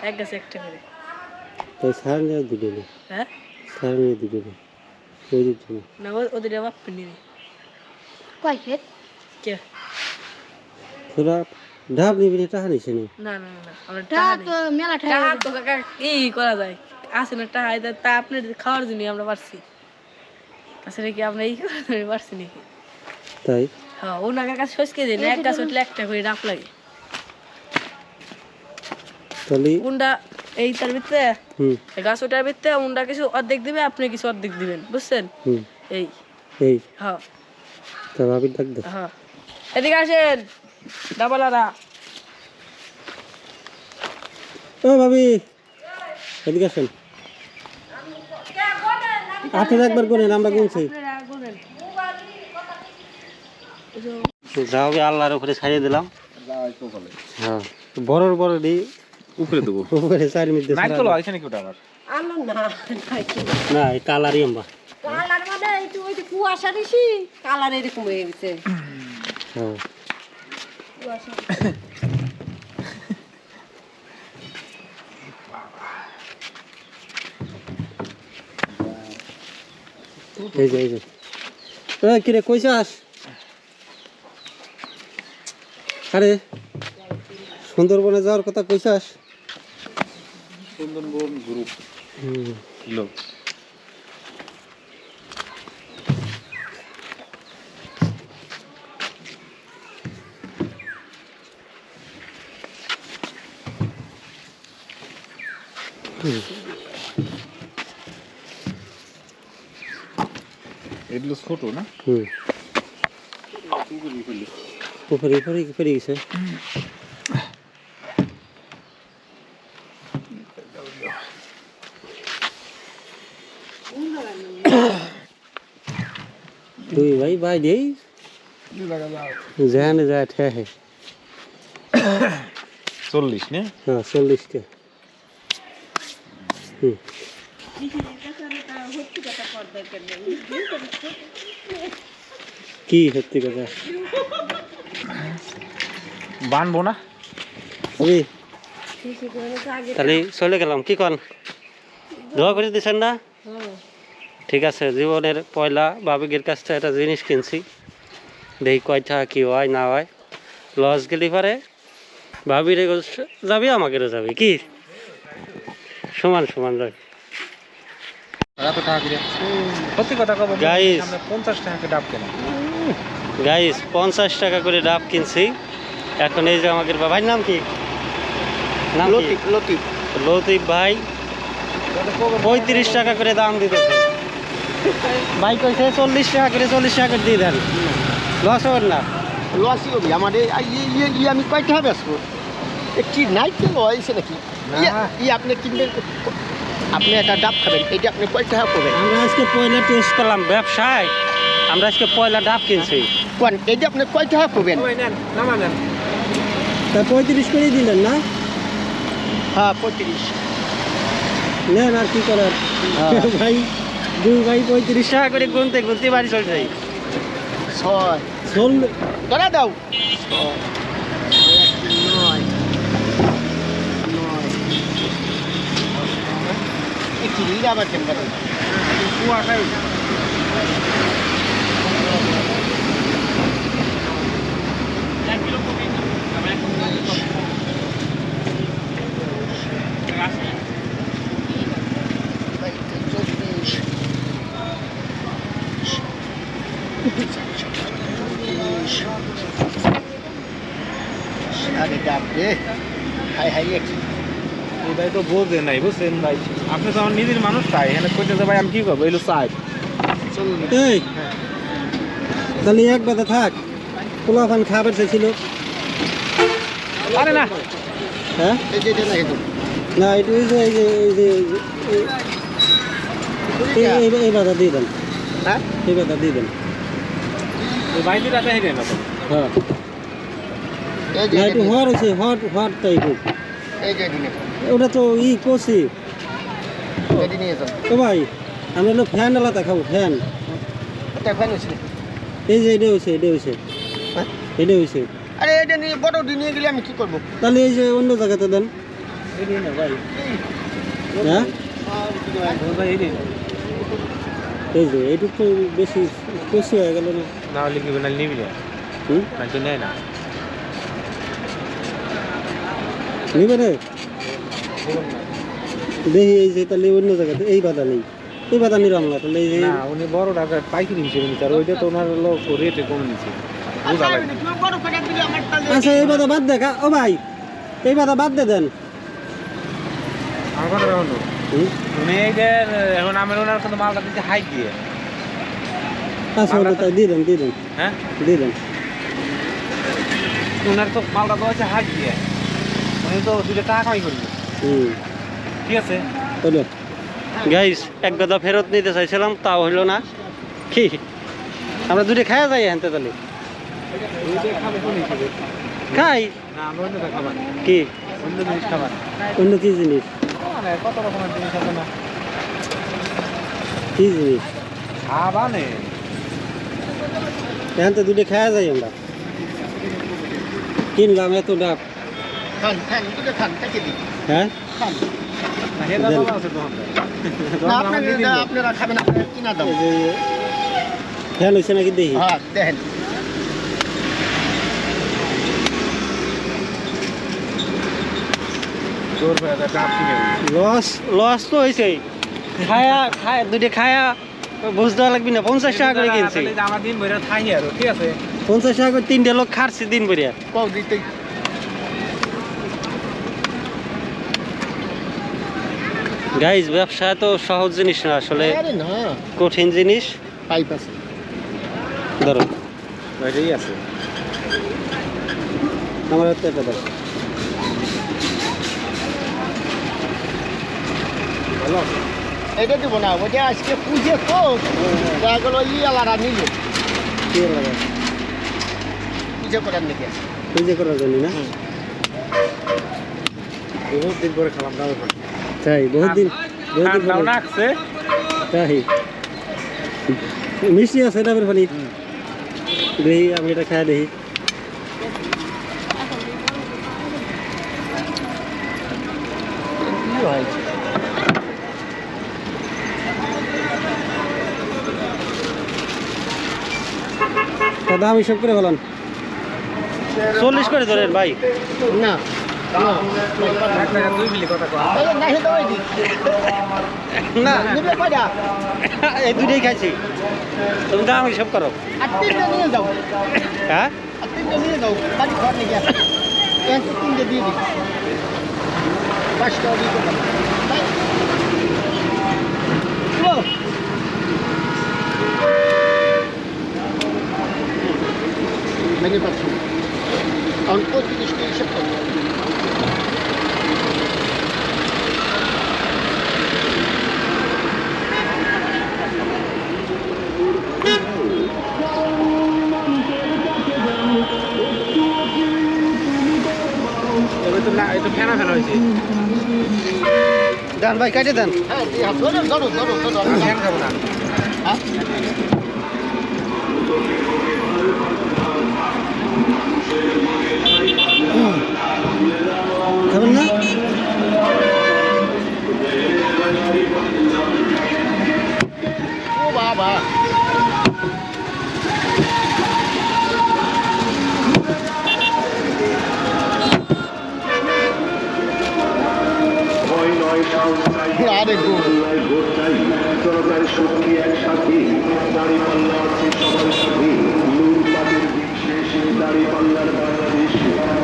Speaker 3: এক গাছে একটা করে
Speaker 1: তাই সার নিয়ে দুটো না
Speaker 3: হ্যাঁ
Speaker 1: সার নিয়ে দুটো না ওই দুটো না
Speaker 3: না ওদের বাপ নিবি
Speaker 7: কয় ক্ষেত
Speaker 3: কে
Speaker 1: তোরা ঢাপ নিবি না টাকা নিছে না
Speaker 3: না না না আমরা
Speaker 2: তা
Speaker 3: টাকা
Speaker 2: তো মেলা
Speaker 3: নেই। টাকা তো কাকা কি করা যায় আসে না টাকা তা আপনার খাওয়ার জন্য আমরা পারছি আসলে কি আমরা এই করার জন্য পারছি নাকি
Speaker 1: তাই
Speaker 3: হ্যাঁ ওনার কাছে সসকে দিন এক গাছ উঠলে একটা করে ডাব লাগে
Speaker 1: তাহলে
Speaker 3: উন্ডা এই তার ভিতরে
Speaker 1: হুম
Speaker 3: এই গাছ ওটার ভিতরে উন্ডা কিছু অর্ধেক দিবে আপনি কিছু অর্ধেক দিবেন বুঝছেন
Speaker 1: হুম
Speaker 3: এই
Speaker 1: এই
Speaker 3: হ্যাঁ
Speaker 1: তা ভাবি ডাক দে
Speaker 3: হ্যাঁ এদিকে আসেন ডাবলারা
Speaker 1: ও ভাবি এদিকে আসেন আঠের একবার করেন আমরা গুনছি যাও আল্লাহর উপরে ছাড়িয়ে দিলাম হ্যাঁ বড় বড় দি
Speaker 5: উপরে দেবো
Speaker 1: উপরে চারি মধ্যে
Speaker 5: নারকেল আছে নাকি ওটা আবার
Speaker 6: আলো না
Speaker 1: না এই কালারই আম্বা
Speaker 6: কালার মানে একটু ওই যে কুয়াশা দিছি কালার এরকম হয়ে গেছে
Speaker 1: হ্যাঁ এই যে কিরে কইসাস আরে সুন্দরবনে যাওয়ার কথা কইসাস
Speaker 5: সুন্দরবন গ্রুপ লোক এগুলো ছোট না
Speaker 1: পুকুরে পড়ে গেছে দুই ভাই ভাই দেই জানে যায় ঠেহে
Speaker 5: 40 না
Speaker 1: হ্যাঁ 40 কে কি সত্যি কথা
Speaker 5: বানবো না
Speaker 1: আমি তাহলে চলে গেলাম কি কন দোয়া করে দিচ্ছেন না ঠিক আছে জীবনের পয়লা বাবিকের কাছ থেকে একটা জিনিস কিনছি দেখি কয়টা কি হয় না হয় লস গেলি পারে ভাবির যাবি আমাকেও যাবি কি সমান সমান যাবে
Speaker 5: এত টাকা করে সত্যি কথা কব
Speaker 1: Guys.
Speaker 5: আমরা 50 টাকা করে ডাব কেন
Speaker 1: গাইস 50 টাকা করে ডাব কিনছি এখন এই যে আমাদের ভাইয়ের নাম কি নাম লতিফ লতিফ লতিফ ভাই 35 টাকা করে দাম দিতেছে ভাই কইছে 40 টাকা করে 40 টাকা করে দিয়ে দেন লস হবে না
Speaker 4: লসই হবে আমাদের আমি কয়টা বেসবো কি নাই তো হয়েছে নাকি আপনি কিনবেন আপনি একটা ডাব খাবেন এটা আপনি কয় টাকা করবেন
Speaker 1: আমরা আজকে পয়লা টেস্ট করলাম ব্যবসায় আমরা আজকে পয়লা ডাব কিনছি
Speaker 4: কোন এটা আপনি কয় টাকা করবেন
Speaker 1: তা 35 করে দিলেন না
Speaker 4: হ্যাঁ 35
Speaker 1: নেন আর কি করার ভাই দুই ভাই 35 টাকা করে গুনতে গুনতে বাড়ি চলে যাই
Speaker 4: 6
Speaker 1: চল
Speaker 4: ধরা দাও 9 একটু লিলা আবার কেন করে আরে ডাব রে হাই হাই একটু
Speaker 5: এই ভাই তো বোঝে নাই বুঝছেন ভাই আপনি তো আমার নিজের মানুষ তাই এখানে কইতেছে ভাই আমি কি করবো এলো সাইড
Speaker 1: এই তাহলে এক বেদা থাক পোলাপান খাবার চাইছিল
Speaker 5: আরে না
Speaker 1: হ্যাঁ
Speaker 4: এই যে এটা না একদম
Speaker 1: না এটা এই যে এই বাধা দিয়ে দেন
Speaker 4: হ্যাঁ
Speaker 1: এই বাধা দিয়ে দেন
Speaker 5: এই ভাই দিটা দেখে না তো
Speaker 1: হ্যাঁ
Speaker 4: এই
Speaker 1: না
Speaker 4: যে
Speaker 1: একটু হর আছে হর টাইপ
Speaker 4: এই যে দিনে
Speaker 1: ওটা তো কষি
Speaker 4: এটি নিয়ে যান
Speaker 1: ও ভাই আমরা হলো ফ্যান আলাদা খাবো ফ্যান
Speaker 4: এটা ফ্যান হচ্ছে
Speaker 1: এই যে এটা হয়েছে
Speaker 4: হ্যাঁ
Speaker 1: এটা হয়েছে
Speaker 4: আরে এটা নিয়ে বড় নিয়ে গেলে আমি কি করবো?
Speaker 1: তাহলে এই যে অন্য জায়গাতে দেন। হ্যাঁ এই যে এইটুকু তো বেশি কষি হয়ে গেল না।
Speaker 5: না হলে কি না নিবি না, না তো নেয় না।
Speaker 1: নিবে রে দেখি এই যে তাহলে অন্য জায়গাতে এই বাধা নেই, এই বাধা নিলাম না। তাহলে এই যে
Speaker 5: না উনি বড় টাকা পাইকারি হিসেবে নিচ্ছে, আর ওইটা তো ওনার লোক রেটে কমে নিচ্ছে। বুঝা লাগে।
Speaker 4: বড় করে দিলে আমার তাহলে
Speaker 1: আচ্ছা এই বাধা বাদ দেখা ও ভাই, এই বাধা বাদ দে দেন।
Speaker 5: আমার কথা রাখুন, উনি এই যে এখন আমার ওনার কিন্তু মালটা দিচ্ছে হাই দিয়ে।
Speaker 1: আচ্ছা ওটা তাই দিয়ে দেন, দিয়ে দেন,
Speaker 5: হ্যাঁ
Speaker 1: দিয়ে দেন।
Speaker 5: ওনার তো মালটা তো হচ্ছে হাই দিয়ে, উনি তো 2 টাকা কামাই করবে। ঠিক আছে
Speaker 1: হলো গাইস, এক গাদা ফেরত নিতে চাইছিলাম, তাও হইলো না। কি আমরা দুটো খাওয়া যাই হ্যাঁ তাহলে খাই
Speaker 5: না আমরা অন্য খাবার,
Speaker 1: কি
Speaker 5: অন্য জিনিস খাবার,
Speaker 1: অন্য কি জিনিস?
Speaker 5: মানে কত রকমের জিনিস আছে না,
Speaker 1: কি জিনিস
Speaker 5: খাবার নেই।
Speaker 1: এখন তো দুটো খাওয়া যাই আমরা, কিনলাম এত ডাব।
Speaker 4: খান খান দুটো খান থেকে দিই
Speaker 1: হ্যাঁ
Speaker 4: খান।
Speaker 5: না হেদা ভালো আছে তো
Speaker 4: না আপনারা খাবেন, আপনারা কিনা দাম।
Speaker 1: এই যে ফ্যান হয়েছে নাকি দেখি।
Speaker 4: হ্যাঁ দেখেন
Speaker 5: জোর করে ডাব কিনে
Speaker 1: লস লস তো হয়েছেই, খায়া খায় দুটো খায়া বুঝ দেওয়া লাগবে না। 50 টাকা করে কিনছি,
Speaker 5: আমার দিন ভরে খাই আর ঠিক আছে।
Speaker 1: 50 টাকা করে 3টে লোক খাচ্ছি দিন ভরিয়া।
Speaker 4: কও দিতে
Speaker 1: গাইজ ব্যবসা তো সহজ জিনিস না, আসলে
Speaker 4: আরে না
Speaker 1: কঠিন জিনিস।
Speaker 4: পাইপ আছে
Speaker 1: ধরো
Speaker 5: ওইটাই আছে।
Speaker 1: আমার হাতে একটা দাও।
Speaker 5: ভালো
Speaker 4: এটা দিব না, ওটা আজকে পুজো তো দেখা গেলো আলাদা নিল
Speaker 1: কি লাগা
Speaker 4: পুজো করার নাকি
Speaker 1: এই যে করার জন্য না?
Speaker 5: বহুত দিন করে খেলাম ডাবের পানি।
Speaker 1: তাই বহুত দিন
Speaker 5: ঠান্ডাও লাগছে।
Speaker 1: তাই মিষ্টি আছে ডাবের পানি। দেখি আমি এটা খাই দেখি।
Speaker 4: কি হয়েছে
Speaker 1: দাদা আমি সব করে বলান 40 করে ধরেন ভাই।
Speaker 4: না
Speaker 5: এক টাকা 2 মিলি কথা কয়।
Speaker 4: না হেতো ওই দি
Speaker 1: না
Speaker 4: নিবে কয়টা
Speaker 1: এই দুটোই খাইছি, তুমি দাম হিসাব করো।
Speaker 4: আর তিনটা নিয়ে যাও,
Speaker 1: হ্যাঁ
Speaker 4: আর তিনটা নিয়ে যাও বাড়ি ঘর নাকি আছে একটা তিনটে দিয়ে দিই 5 টাকা দিয়ে দেবো। মেনে পাচ্ছি কারণ 35 টাকা হিসেব করবো।
Speaker 5: এবার তো না এটা ফেনা ফেনা হয়েছে।
Speaker 1: দেন ভাই কাটে দেন।
Speaker 4: হ্যাঁ ধরো ধরো ধরো ধরো
Speaker 5: আমি ফ্যান খাবো না।
Speaker 4: হ্যাঁ
Speaker 1: খাবেন না?
Speaker 4: ও বাবা আরে গো
Speaker 8: সরকারি শক্তি একসাথে দাঁড়িপাল্লা আছে সবার সাথে লুটপাটের বিশেষ দাঁড়িপাল্লার বাংলাদেশ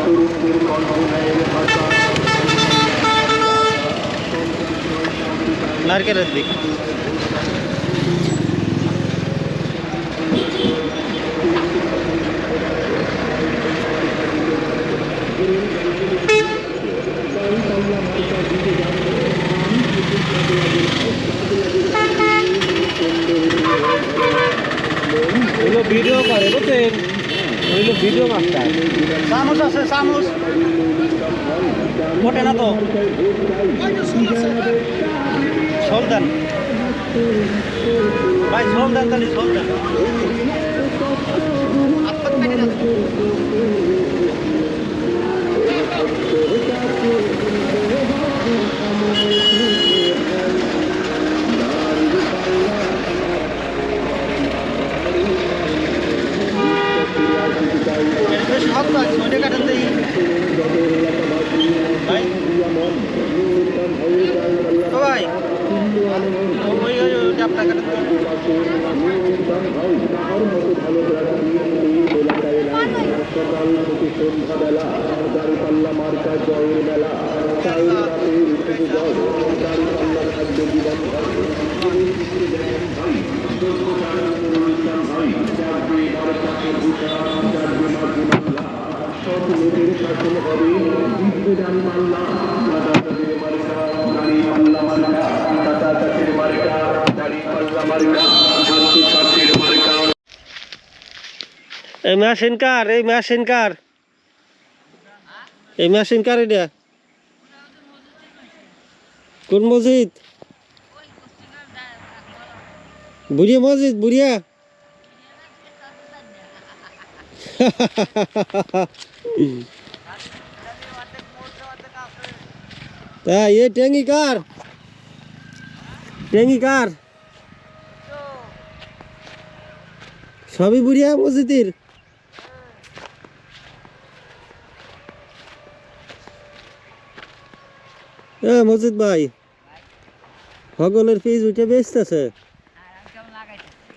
Speaker 8: তরুণদের কল্পনায় ভাষা
Speaker 1: নারকেলের দিক
Speaker 5: ওগুলো ভিডিও করে বুঝছেন, ওইগুলো ভিডিও মাস্টার।
Speaker 1: চামচ আছে, চামচ মোটে না তো ঝোল দেন ভাই, ঝোল দেন তাহলে ঝোল দেন।
Speaker 8: ভাই তার মতো ভালো প্রার্থী এই এলাকায় নাই। সকাল থেকে সন্ধ্যা বেলা দাঁড়িপাল্লা মার্কা জয়ের মেলা, চায়ের রাতে থেকে জল দাঁড়িপাল্লা থাকবে জীবন ভর। জিনিস দেখেন ভাই যোগ্যতার নুরুল ইসলাম ভাই, যাবে মার্কাকে ভূষা, যাবে মাঝে মামলা, সব লোকের শাসন হবে জিতবে দাঁড়িপাল্লা। দাদা চাষের মার্কা দাঁড়িপাল্লা মার্কা, দাদা চাষের মার্কা দাঁড়িপাল্লা মার্কা, জাতি চাষের মার্কা।
Speaker 1: এই মেশিন কার, এই মেশিন কার, এই মেশিন কার এটা? কোন মসজিদ? বুড়িয়া মসজিদ, বুড়িয়া। তা ये टेंगी कार, टेंगी कार সবই বুড়িয়া মসজিদের। মসজিদ ভাই, হগলের পিস উঠে বেচতেছে,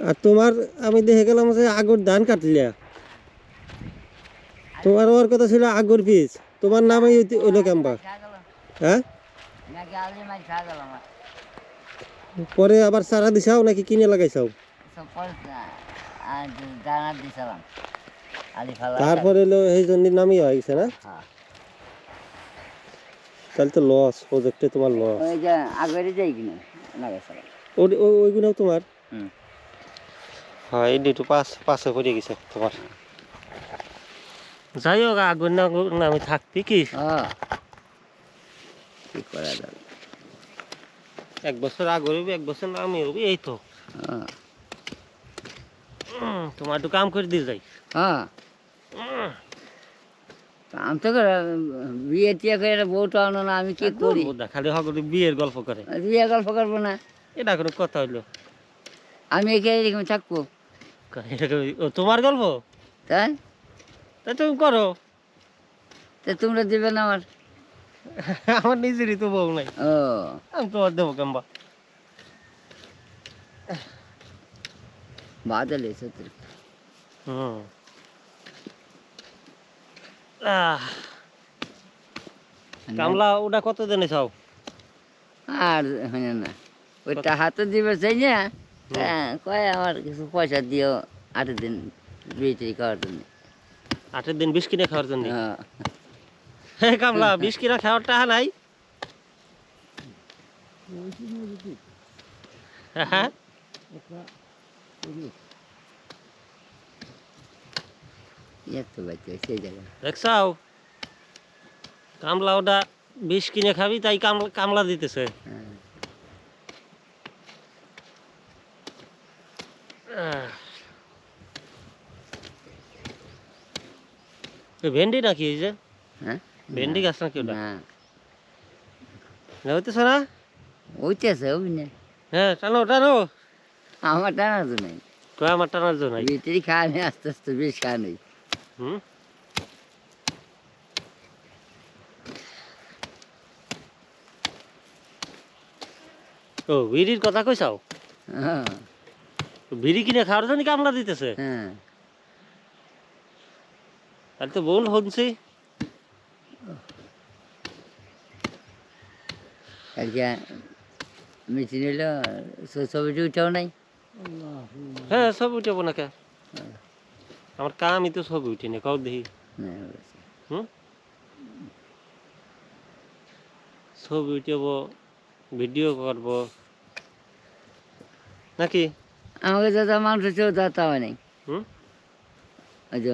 Speaker 1: আর তোমার আমি দেখে গেলাম যে আগর ধান কাটলিয়া, তোমার ওর কথা ছিল আগর পিস, তোমার নামে ওইলো কেমবা? হ্যাঁ, পরে আবার চারা দিছাও নাকি কিনে লাগাইছাও? তারপরে এই জন্য নামই হয়ে গেছে না? তাহলে তো লস, প্রজেক্টে তোমার লস। ওইগুলো তোমার? হ্যাঁ, এই একটু পাশে পড়ে গেছে তোমার। যাই হোক, আগুন না আমি থাকবি কি করা যাবে, 1 বছর আগে হইবে, 1 বছর নামে হইবে, এই তো। তোমার একটু কাম করে দিয়ে যাই।
Speaker 9: কাম তো করে বিয়ে টিয়ে করে বউটা আনো না, আমি কি করি?
Speaker 1: খালি হগলে বিয়ের গল্প করে,
Speaker 9: বিয়ে গল্প করবো না,
Speaker 1: এটা কোনো কথা হইলো?
Speaker 9: আমি এখানে এরকম থাকবো?
Speaker 1: তোমার গল্প
Speaker 9: তাই
Speaker 1: তাই তুমি করো,
Speaker 9: তা তোমরা দিবে না আমার?
Speaker 1: আমার নিজেরই তো বউ নাই,
Speaker 9: ও
Speaker 1: আমি তোমার দেবো কেমবা?
Speaker 9: বাদলে সত্যি।
Speaker 1: কামলা ওটা কত দিনে চাও?
Speaker 9: আর হয় না, ওইটা হাতে দিবে চাই না, কয় আমার কিছু পয়সা দিও 8 দিন বিয়ে খাওয়ার জন্য।
Speaker 1: 8 দিন 20 কিনে খাওয়ার জন্য? হ্যাঁ কামলা, 20 কিনা খাওয়ার টাকা নাই? হ্যাঁ, দেখছাও কামলা ওটা 20 কিনে খাবি, তাই কামলা দিতেছে। ভেন্ডি নাকি এই যে? ভেন্ডি গাছ নাকি ওটা? হইতেছে না?
Speaker 9: ওইতেছে ওই না।
Speaker 1: হ্যাঁ, টানো টানো।
Speaker 9: আমার টানার তো নাই,
Speaker 1: আমার টানার জন্য
Speaker 9: বিটেরি খাওয়া নেই, আস্তে আস্তে বেশ খাওয়া নেই।
Speaker 1: ও বিড়ির কথা কইছাও? বিড়ি কিনে খাওয়ার জন্য কামলা দিতেছে? তাহলে তো ভুল শুনছি।
Speaker 9: মেশিন হইলো ছবিটা উঠাও নাই?
Speaker 1: হ্যাঁ, ছবি উঠাবো না কে? আমার কামই তো ছবি উঠি না, কাউ দেখি। ছবি উঠাবো, ভিডিও করবো নাকি?
Speaker 9: আমাকে যা মানুষ চেয়েও তা হয় নাই। ওই যে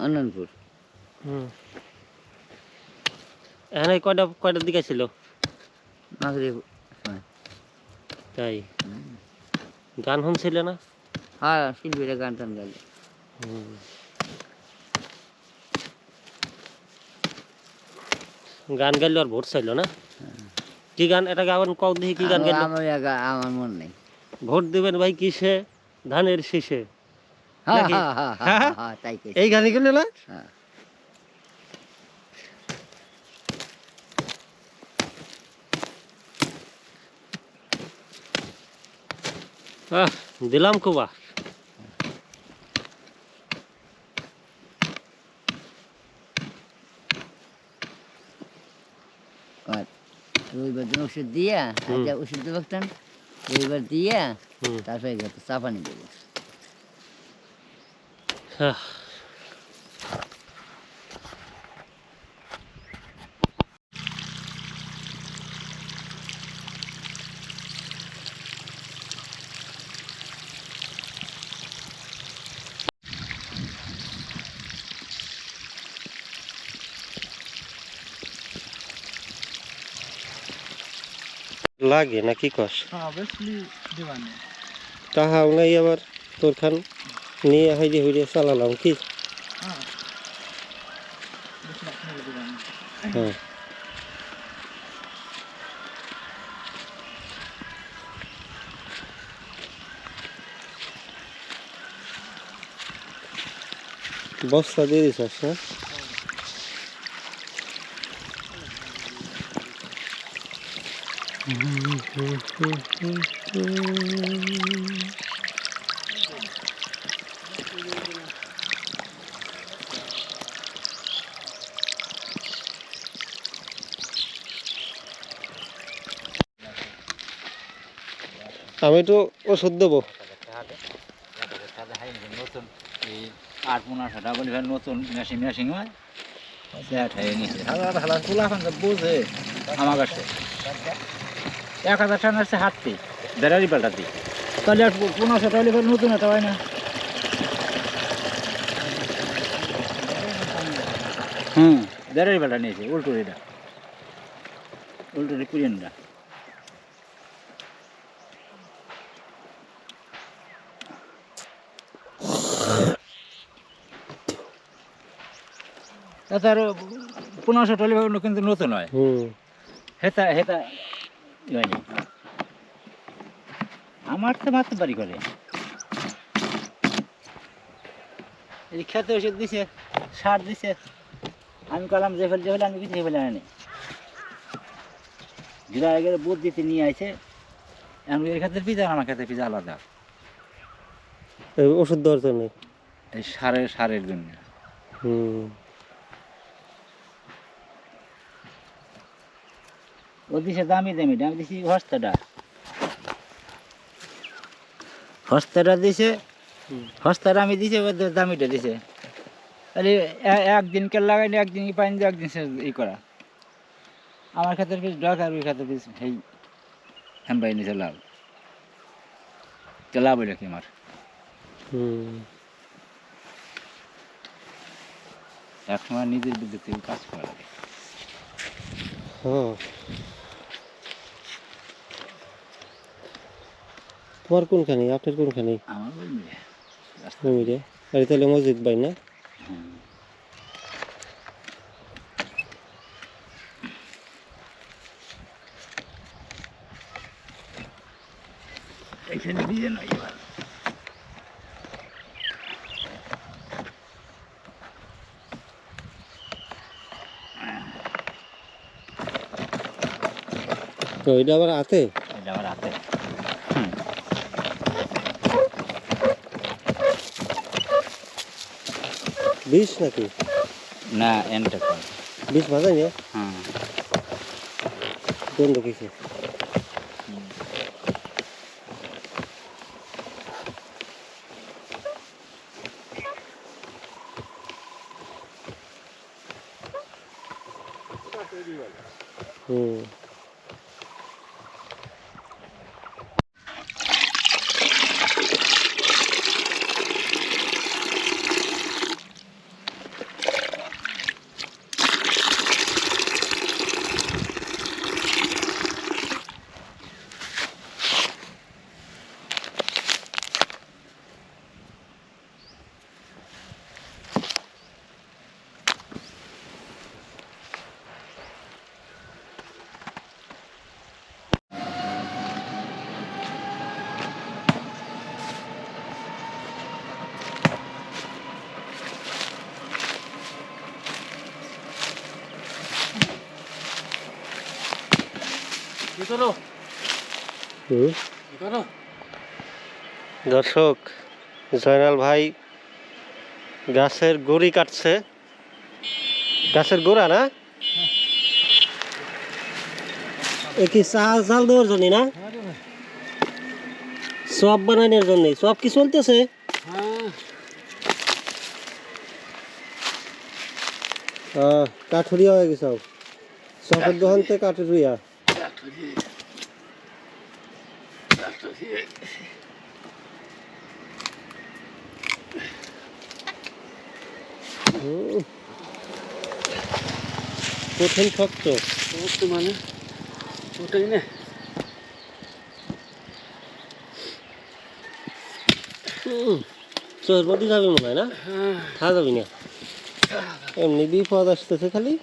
Speaker 9: অনন্তপুর
Speaker 1: এখানে কয়টার দিকে ছিল? তাই গান শুনছিল না?
Speaker 9: হ্যাঁ, শিল্পীরা গান টান গাইল।
Speaker 1: গান গাইলো আর ভোট চাইলো না? কি গান এটা গাবেন কও দেখি, কি গান গাইলো?
Speaker 9: আমার মন নেই।
Speaker 1: ভোট দিবেন ভাই কিসে? ধানের শীষে।
Speaker 9: তাই
Speaker 1: এই গানই গেল না? দিলাম কুবা।
Speaker 9: রবিবার দিন ওষুধ দিয়া আজকে ওষুধ দেবো একটা রবিবার দিয়া তারপরে চা পানি দেবো।
Speaker 1: লাগে না কি কস?
Speaker 5: হ্যাঁ অবভিয়াসলি দিবানি।
Speaker 1: তাহাও নাই আবার তোর খান নিয়ে হাইরে হইরে চালালাম কি? হ্যাঁ বস্তা দিয়ে দিস না? আমি তো ওষুধ দেবো।
Speaker 10: নতুন এই 8-15 টাকা বলি নতুন মেশিন হয় বুঝে আমার কাছে 1000 টাকা আছে হাঁটতে ব্যাটারি পাল্টাতে, তাহলে আর 1500 টাকা নতুন একটা হয় না। ব্যাটারি পাল্টা নিয়েছে উল্টোরিটা পুরিয়ানটা। তার 1500 টাকা কিন্তু নতুন হয়। হেতা হেতা হয়নি আমার তো মারতে পারি করে এই খেতে ওষুধ দিছে সার দিছে আমি কলাম যে ফেলে আমি কিছু ফেলে আনি দিদা আগে বুধ দিতে নিয়ে আসে আমি এর খাতে পিজা আমার খাতে পিজা আলাদা
Speaker 1: ওষুধ দেওয়ার জন্য
Speaker 10: এই সারের জন্য। ও দিছে দামি দামি আমি দিছি হস্তাটা দিছে হস্তাটা আমি দিছে দামিটা দিছে তাহলে একদিনকে লাগাইনি একদিন পাইনি একদিন ই করা আমার ক্ষেত্রে পিস দরকার ওই ক্ষেত্রে পিস এই হ্যাম্বাই নিছে লাভ লাভ হইল কি আমার এক সময় নিজের বিদ্যুৎ কাজ করা লাগে।
Speaker 1: তোমার কোনখানে আপনার কোনখানে?
Speaker 10: আমার
Speaker 1: জমিরে আরে তাহলে মসজিদ ভাই না?
Speaker 10: এখানে দিয়ে নয় এবার
Speaker 1: তো এটা আবার হাতে বিষ নাকি?
Speaker 10: না এনটা
Speaker 1: বিষ ভাজাই না? গন্ধ কিছু দর্শক জয়নাল ভাই গাছের গুড়ি কাটছে গাছের গোড়া না এ কি চাল দেওয়ার জন্য না? সব বানানোর জন্য সব কি চলতেছে? কাঠুরিয়া হয়ে গেছে সবের দোকান থেকে কাঠুরিয়া। কঠিন শক্ত মানে ওটাই না। চোর মধ্যে যাবে মনে হয় না? খাওয়া যাবি না, এমনি বিপদ আসতেছে খালি।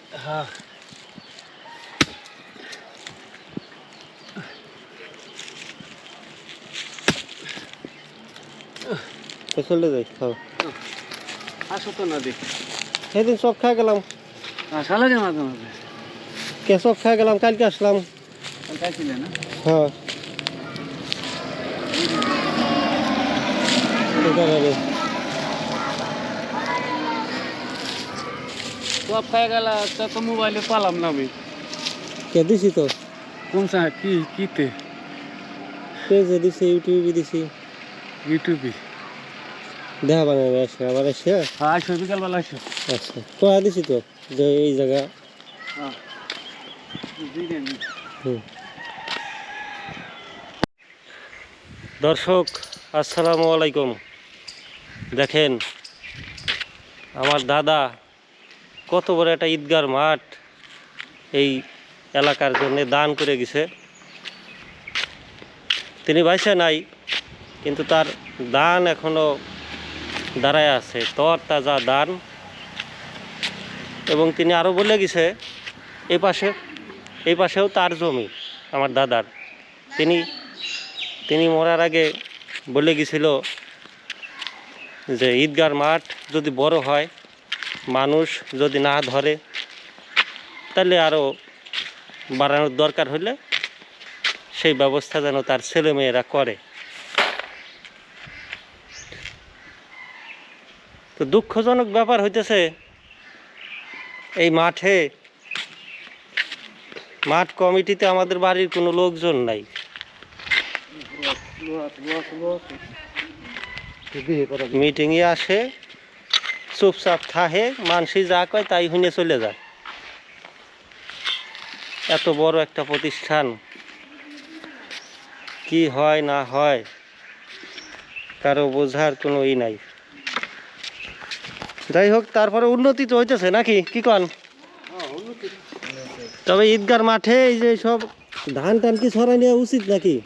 Speaker 1: চলে যাই খাও। আসো তো না দেখি, সেদিন সব খাই গেলাম। আসা লাগে মাঝে মাঝে, কে সব খাই গেলাম, কালকে আসলাম। হ্যাঁ সব খাই গেল তো মোবাইলে পালাম না আমি। কে দিছি তো? কোন সা কিতে পেজে দিছি, ইউটিউবে দিছি। ইউটিউবে দেখা বানাবে আসে আবার এসে। হ্যাঁ আসো বিকালবেলা আসো। আচ্ছা কয়া দিছি তো যে এই জায়গা। দর্শক আসসালামু আলাইকুম। দেখেন আমার দাদা কত বড় একটা ঈদগার মাঠ এই এলাকার জন্য দান করে গেছে। তিনি বাইসে নাই, কিন্তু তার দান এখনো দাঁড়ায় আছে, তর তাজা দান। এবং তিনি আরও বলে গেছে এই পাশেও তার জমি আমার দাদার। তিনি মরার আগে বলে গেছিল যে ঈদগার মাঠ যদি বড় হয়, মানুষ যদি না ধরে, তাহলে আরও বাড়ানোর দরকার হলে সেই ব্যবস্থা যেন তার ছেলেমেয়েরা করে। তো দুঃখজনক ব্যাপার হইতেছে, এই মাঠ কমিটিতে আমাদের বাড়ির কোনো লোকজন নাই। মিটিংয়ে আসে, চুপচাপ থাহে, মানসি যা কয় তাই শুনে চলে যায়। এত বড় একটা প্রতিষ্ঠান কি হয় না হয় কারো বোঝার কোনো ই নাই। যাই হোক, তারপরে উন্নতি তো হইতেছে নাকি, কি কন? তবে ঈদগার মাঠে এই যে সব ধান টান কি ছড়াই নেওয়া উচিত নাকি?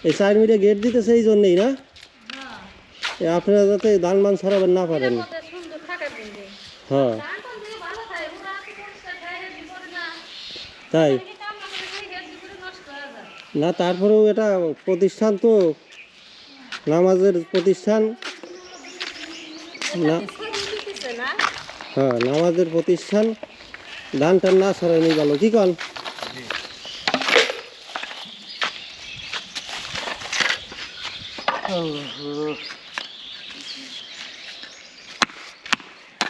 Speaker 1: এই 4 মিটার গেট দিতেছে এই জন্যই না, আপনারা যাতে ধান মান ছড়াবেন না পারেন। হ্যাঁ তাই না, তারপরেও এটা প্রতিষ্ঠান তো, নামাজের প্রতিষ্ঠান না। হ্যাঁ নামাজের প্রতিষ্ঠান, ধান টান না ছড়াই গেল, কি কন?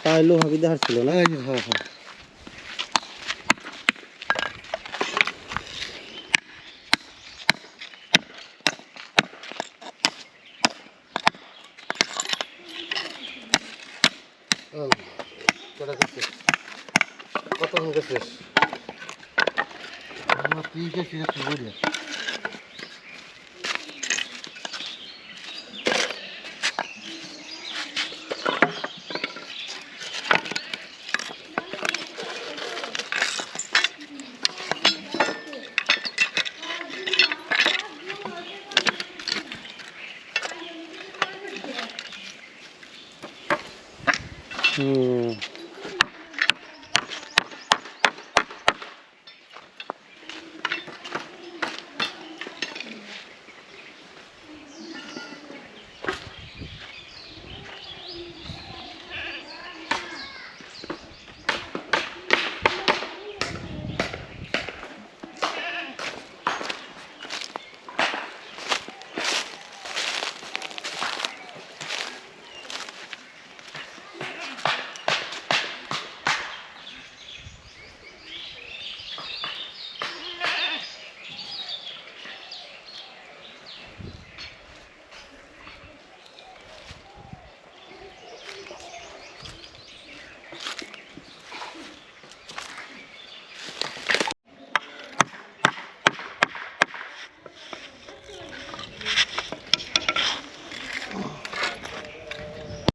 Speaker 1: তাইলেও ভাবি দেখার ছিল না। হ্যাঁ হ্যাঁ কত গেছিস?